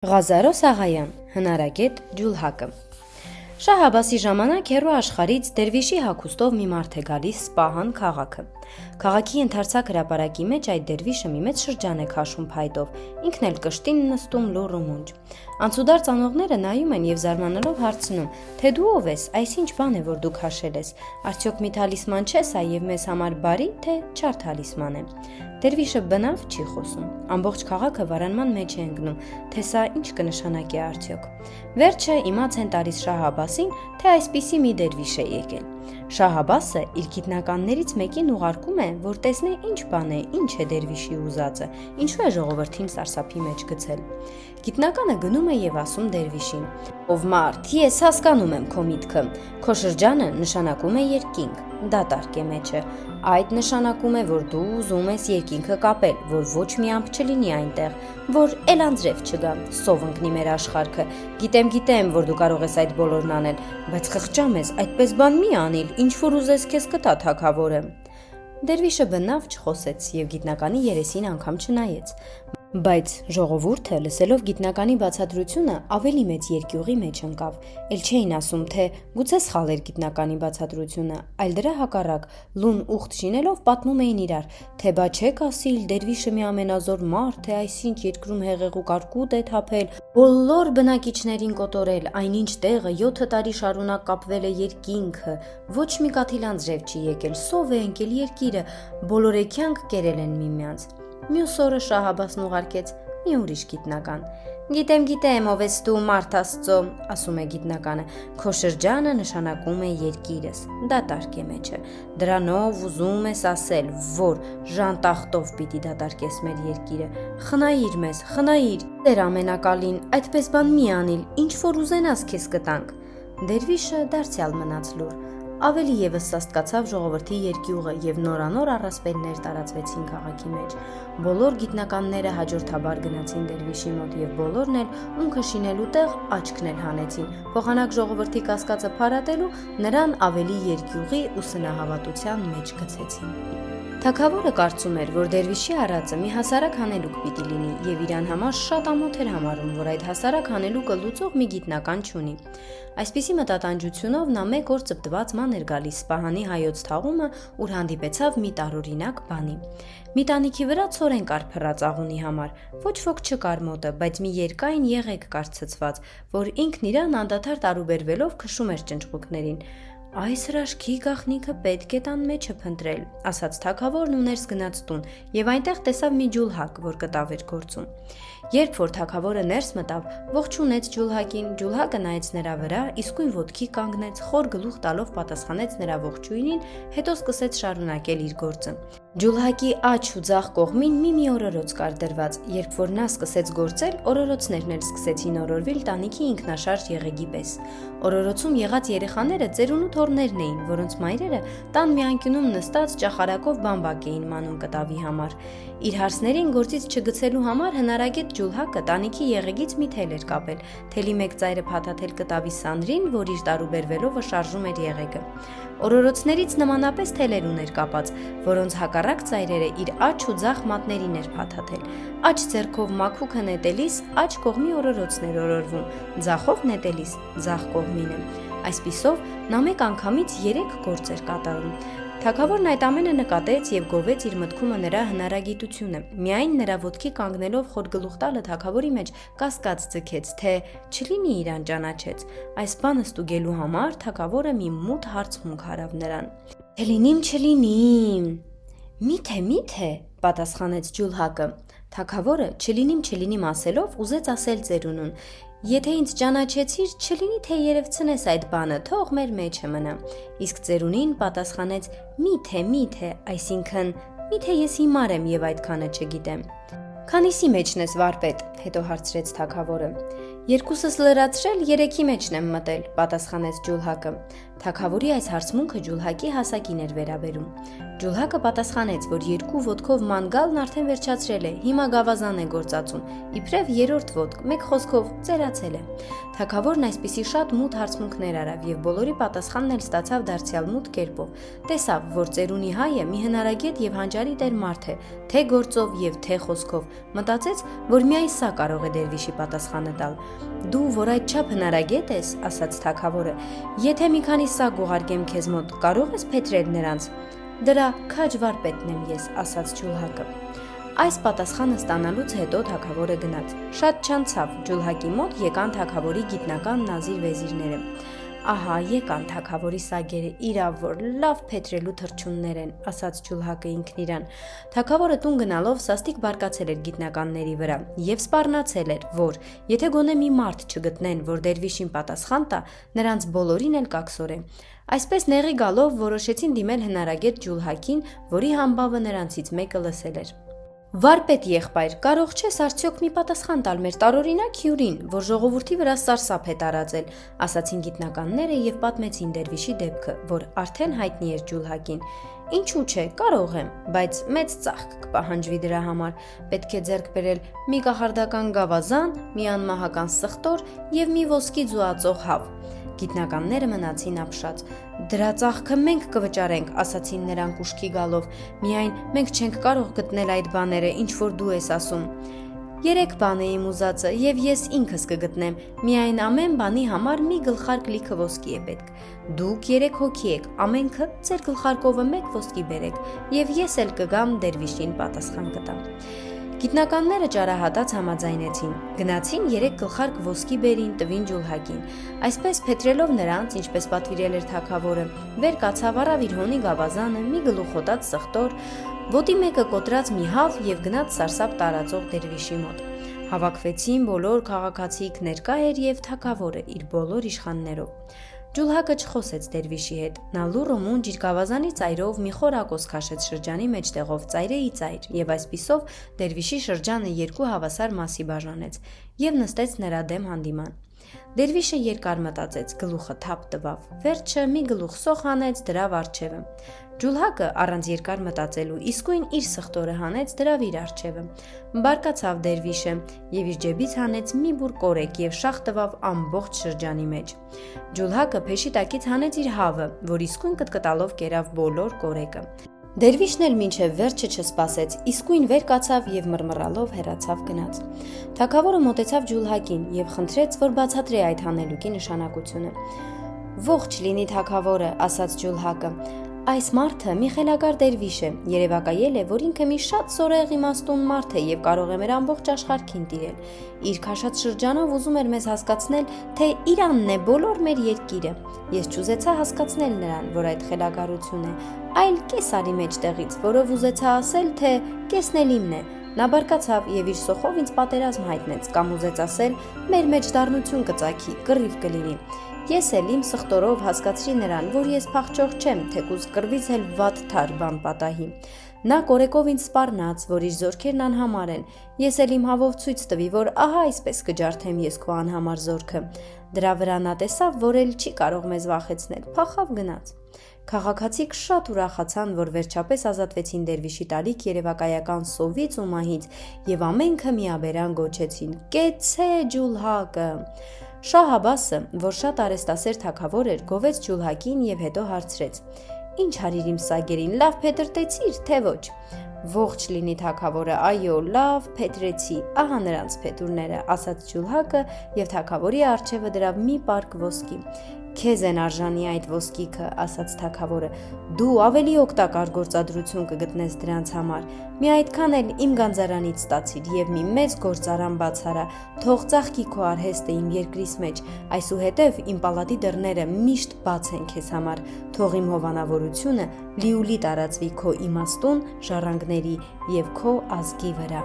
Ղազարոս Աղայան, հնարագետ Ջուլհակը։ Շահ Աբասի ժամանակ հեռու աշխարհից դերվիշի հագուստով մի մարդ է գալիս Սպահան քաղաքը։ Քաղաքի ընդարձակ հրապարակի մեջ այդ դերվիշը մի մեծ շրջան է քաշում փայտով, ինքն էլ կշտին նստում լուռ ու մունջ։ Անցուդարձ անողները նայում են եւ զարմանալով հարցնում, թե դու ով ես, այս ինչ բան է, որ դու քաշել ես, արդյոք մի թալիսման չէ սա եւ մեզ համար բարի, թե չար թալիսման է։ Դերվիշը բնավ չի խոսում, ամբողջ քաղաքը վարանման մեջ է ընկնում, թե սա ինչ կնշանակի արդյոք։ Վերջը իմաց են տալիս Շահ Աբասին, թե այսպիսի մի դերվիշ է եկել։ Շահ Աբասը իր գիտնականներից մեկին ուղարկում է, որ տեսնե ինչ բան է, ինչ է դերվիշի ուզածը, ինչու է ժողովրդին սարսափի մեջ գցել։ Գիտնականը գնում է եւ ասում դերվիշին. «Ով մարդ, ես հասկանում եմ քո միտքը, քո շրջանը նշանակում է երկինք, դատարկ է մեջը, այդ նշանակում է, որ դու ուզում ես երկինքը կապել, որ ոչ մի ամպ չլինի այնտեղ, որ էլ անձրև չգա, սով ընկնի մեր աշխարհքը, գիտեմ, որ դու կարող ես այդ բոլորն անել, բայց խղճամ ես, այդպես բան մի անիլ, ինչ որ ուզես քեզ կտա թագավորը»։ Դերվիշը բնավ չխոսեց եւ գիտնականի երեսին անգամ չնայեց, բայց ժողովուրդը լսելով գիտնականի բացատրությունը ավելի մեծ երկյուղի մեջ ընկավ, էլ չէին ասում, թե գուցե սխալ էր գիտնականի բացատրությունը, այլ դրա հակառակ լուն ուխտ շինելով պատմում էին իրար, թե բա չեք ասիլ, դերվիշը մի ամենազոր մարդ է, այսինչ երկրում հեղեղուկ արկուտ է թափել, բոլոր բնակիչներին կոտորել, այնինչ տեղը 7 տարի շարունակ կապվել է երկինքը, ոչ մի կաթիլ անձրև չի եկել, սով է ընկել երկիրը, բոլորեքյանք կերել են միմյանց։ Մյուս օրը Շահ Աբասն ուղարկեց մի ուրիշ գիտնական։ Գիտեմ, ով ես դու, մարդ Աստծո, ասում է գիտնականը, քո շրջանը նշանակում է երկիրս, դատարկ է մեջը, դրանով ուզում ես ասել, որ ժանտախտով պիտի դատարկես մեր երկիրը, խնայիր մեզ, խնայիր, Տեր ամենակալին, այդպես բան մի անիլ, ինչ որ ուզենաս քեզ կտանք։ Դերվիշը դարձյալ մնաց լուռ։ Ավելի եւս սաստկացավ ժողովրդի երկյուղը եւ նորանոր առասպելներ տարածվեցին քաղաքի մեջ։ Բոլոր գիտնականները հաջորդաբար գնացին դերվիշի մոտ եւ բոլորն էլ ունքը շինելու տեղ աչքն էլ հանեցին, փոխանակ ժողովրդի կասկածը փարատելու նրան ավելի երկյուղի ու սնահավատության մեջ գցեցին։ Թագավորը կարծում էր, որ դերվիշի արածը մի հասարակ հանելուկ պիտի լինի եւ իրան համար շատ ամոթ էր համարում, որ այդ հասարակ հանելուկը լուծող մի գիտնական չունի։ Այսպիսի մտատանջությունով նա մեկ օր ծպտված ման էր գալիս Սպահանի հայոց թաղումը, ուր հանդիպեցավ մի տարօրինակ բանի։ Մի տանիքի վրա ցորեն կար փռած աղունի համար, ոչ ոք չկար մոտը, բայց մի երկայն եղեգ կար ցցված, որ ինքն իրան անդադար տարուբերվելով քշում էր ճնճղուկներին։ Այս հրաշքի գաղտնիքը պետք է տան մեջը փնտրել, ասաց թագավորն ու ներս գնաց տուն եւ այնտեղ տեսավ մի ջուլհակ, որ կտավ էր գործում։ Երբ որ թագավորը ներս մտավ, ողջունեց ջուլհակին, ջուլհակը նայեց նրա վրա, իսկույն ոտքի կանգնեց, խոր գլուխ տալով պատասխանեց նրա ողջույնին, հետո սկսեց շարունակել իր գործը։ Ջուլհակի աջ ու ձախ կողմին մի օրորոց կար դրված, երբ որ նա սկսեց գործել, օրորոցներն էլ սկսեցին օրորվել տանիքի ինքնաշարժ եղեգի պես։ Օրորոցում եղած երեխաները ծերունու թոռներն էին, որոնց մայրերը տան մի անկյունում նստած ճախարակով բամբակ էին մանում կտավի համար։ Իր հարսներին գործից չգցելու համար հնարագետ Ջուլհակը տանիքի եղեգից մի թել էր կապել, թելի մեկ ծայրը փաթաթել կտավի սանրին, որ իր տարուբերվելով շարժում էր եղեգը։ Օրորոցներից նմանապես թելեր ուներ կապած, որոնց հակառակ ծայրերը իր աջ ու ձախ մատներին էր փաթաթել։ Աջ ձեռքով մաքուկը նետելիս աջ կողմի օրորոցն էր օրորվում, ձախով նետելիս ձախ կողմինը։ Այսպիսով նա մեկ անգամից 3 գործ էր կատարում։ Թագավորն այդ ամենը նկատեց եւ գովեց իր մտքումը նրա հնարագիտությունը։ Միայն նրա ոտքի կանգնելով խոր գլուխ տալը թագավորի մեջ կասկած ձգեց, թե չլինի իրան ճանաչեց։ Այս բանը ստուգելու համար թագավորը մի մութ հարցմունք հարավ նրան։ «Չլինիմ, չլինիմ»։ Միթե, պատասխանեց Ջուլհակը։ Թագավորը չլինիմ ասելով ուզեց ասել ծերունուն. «Եթե ինձ ճանաչեցիր, չլինի թե երևցնես այդ բանը, թող մեր մեջը մնա»։ Իսկ ծերունին պատասխանեց. «Միթե, այսինքն, միթե ես հիմար եմ եւ այդքանը չգիտեմ»։ «Քանիսի մեջն ես վարպետ», հետո հարցրեց թագավորը։ «Երկուսս լրացրել 3-ի մեջն եմ մտել», պատասխանեց Ջուլհակը։ Թագավորի այս հարցմունքը Ջուլհակի հասակին էր վերաբերում։ Ջուլհակը պատասխանեց, որ 2 ոտքով ման գալն արդեն վերջացրել է, հիմա գավազան է գործածում, իբրև 3-րդ ոտք, մեկ խոսքով ծերացել է։ Թագավորն այսպիսի շատ մութ հարցմունքներ արավ եւ բոլորի պատասխանն էլ ստացավ դարձյալ մութ կերպով։ Տեսավ, որ ծերունի հայը մի հնարագետ եւ հանճարի տեր մարդ է, թե գործով եւ թե խոսքով։ Մտածեց, որ միայն սա կարող է դերվիշի պատասխանը տալ։ Դու, որ այդչափ հնարագետ ես, ասաց թագավորը, եթե մի քանի սակ ուղարկեմ քեզ մոտ, կարող ես փետրել նրանց։ Դրա քաջ վարպետն եմ ես, ասաց Ջուլհակը։ Այս պատասխանը ստանալուց հետո թագավորը գնաց։ Շատ չանցավ, Ջուլհակի մոտ եկան թագավորի գիտնական նազիր վեզիրները։ Ահա եկան թագավորի սագերը, իրավ որ լավ փետրելու թռչուններ են, ասաց Ջուլհակը ինքն իրան։ Թագավորը տուն գնալով սաստիկ բարկացել էր գիտնականների վրա եւ սպառնացել էր, որ եթե գոնե մի մարդ չգտնեն, որ դերվիշին պատասխան տա, նրանց բոլորին էլ կաքսորե։ Այսպես նեղի գալով որոշեցին դիմել հնարագետ Ջուլհակին, որի համբավը նրանցից մեկը լսել էր։ Վարպետ եղբայր, կարող չես արդյոք մի պատասխան տալ մեր տարօրինակ հյուրին, որ ժողովրդի վրա սարսափ է տարածել, ասացին գիտնականները եւ պատմեցին դերվիշի դեպքը, որ արդեն հայտնի էր Ջուլհակին։ Ինչու՞ չէ, կարող եմ, բայց մեծ ծախք կպահանջվի դրա համար։ Պետք է ձեռք բերել մի կախարդական գավազան, մի անմահական սխտոր եւ մի ոսկի ձուածող հավ։ Գիտնականները մնացին ապշած։ Դրա ծախքը մենք կվճարենք, ասացին նրանք ուշքի գալով։ Միայն մենք չենք կարող գտնել այդ բաները, ինչ որ դու ես ասում։ 3 բան է իմ ուզածը եւ ես ինքս կգտնեմ։ Միայն ամեն բանի համար մի գլխարկ լիքը ոսկի է պետք։ Դուք 3 հոգի եք, ամենքը ձեր գլխարկովը 1 ոսկի բերեք եւ ես էլ կգամ դերվիշին պատասխան կտամ։ Գիտնականները ճարահատած համաձայնեցին, գնացին 3 գլխարկ ոսկի բերին տվին Ջուլհակին։ Այսպես փետրելով նրանց, ինչպես պատվիրել էր թագավորը, վեր կացավ առավ իր հոնի գավազանը, մի գլուխ հոտած սխտոր, ոտի մեկը կոտրած մի հավ եւ գնաց սարսափ տարածող դերվիշի մոտ։ Հավաքվեցին բոլոր քաղաքացիք, ներկա էր եւ թագավորը իր բոլոր իշխաններով։ Ջուլհակը չխոսեց դերվիշի հետ, նա լուռ ու մունջ իր գավազանի ծայրով մի խոր ակոս քաշեց շրջանի մեջտեղով ծայրեի ծայր եւ այսպիսով դերվիշի շրջանը 2 հավասար մասի բաժանեց եւ նստեց նրա դեմ հանդիման։ Դերվիշը երկար մտածեց, գլուխը թափ տվավ, վերջը մի գլուխ սոխ հանեց, դրավ առջևը։ Ջուլհակը առանց երկար մտածելու իսկույն իր սխտորը հանեց, դրավ իր առջևը։ Բարկացավ դերվիշը եւ իր ջեբից հանեց մի բուր կորեկ եւ շաղ տվավ ամբողջ շրջանի մեջ։ Ջուլհակը փեշի տակից հանեց իր հավը, որ իսկույն կտկտալով կերավ բոլոր կորեկը։ Դերվիշն էլ մինչև վերջը չսպասեց, իսկույն վեր կացավ եւ մռմռալով հեռացավ գնաց։ Թագավորը մոտեցավ Ջուլհակին եւ խնդրեց, որ բացատրի այդ հանելուկի նշանակությունը։ Ողջ լինի թագավորը, ասաց Ջուլհակը։ Այս մարդը մի խելագար դերվիշ է, երևակայել է, որ ինքը մի շատ սորեղ իմաստուն մարդ է եւ կարող է մեր ամբողջ աշխարհին տիրել։ Իր քաշած շրջանով ուզում էր մեզ հասկացնել, թե Իրանն է բոլոր մեր երկիրը։ Ես չուզեցա հասկացնել նրան, որ այդ խելագարություն է, այլ կես արի մեջտեղից, որով ուզեցա ասել, թե կեսն էլ իմն է։ Նա բարկացավ եւ իր սոխով ինձ պատերազմ հայտնեց, կամ ուզեց ասել, մեր մեջ դառնություն կծագի, կռիվ կլինի։ Ես էլ իմ սխտորով հասկացրի նրան, որ ես փախչող չեմ, թեկուզ կռվից էլ վատ թար բան պատահի։ Նա կորեկով ինձ սպառնաց, որ իր զորքերն անհամար են։ Ես էլ իմ հավով ցույց տվի, որ ահա այսպես կջարդեմ ես քո անհամար զորքը։ Դրա վրա նա տեսավ, որ էլ չի կարող մեզ վախեցնել, փախավ գնաց։ Քաղաքացիք շատ ուրախացան, որ վերջապես ազատվեցին դերվիշի տարիք երևակայական սովից ու մահից եւ ամենքը միաբերան գոչեցին. «Կեցե Ջուլհակը»։ Շահ Աբասը, որ շատ արեստասեր թագավոր էր, գովեց Ջուլհակին եւ հետո հարցրեց. «Ինչ հարիր իմ սագերին, լավ փետրտեցիր, թե ոչ»։ Ողջ լինի թագավորը, այո, լավ փետրեցի, ահա նրանց փետուրները, ասաց Ջուլհակը եւ թագավորի առջևը դրավ մի պարկ ոսկի։ Քեզ են արժանի այդ ոսկիքը, ասաց թագավորը, դու ավելի օգտակար գործադրություն կգտնես դրանց համար։ Մի այդքան էլ իմ գանձարանից ստացիր եւ մի մեծ գործարան բացարա, թող ծաղկի քո արհեստը իմ երկրիս մեջ, այսուհետև իմ պալատի դռները միշտ բաց են քեզ համար, թող իմ հովանավորությունը լիուլի տարածվի քո իմաստուն ժառանգների եւ քո ազգի վրա։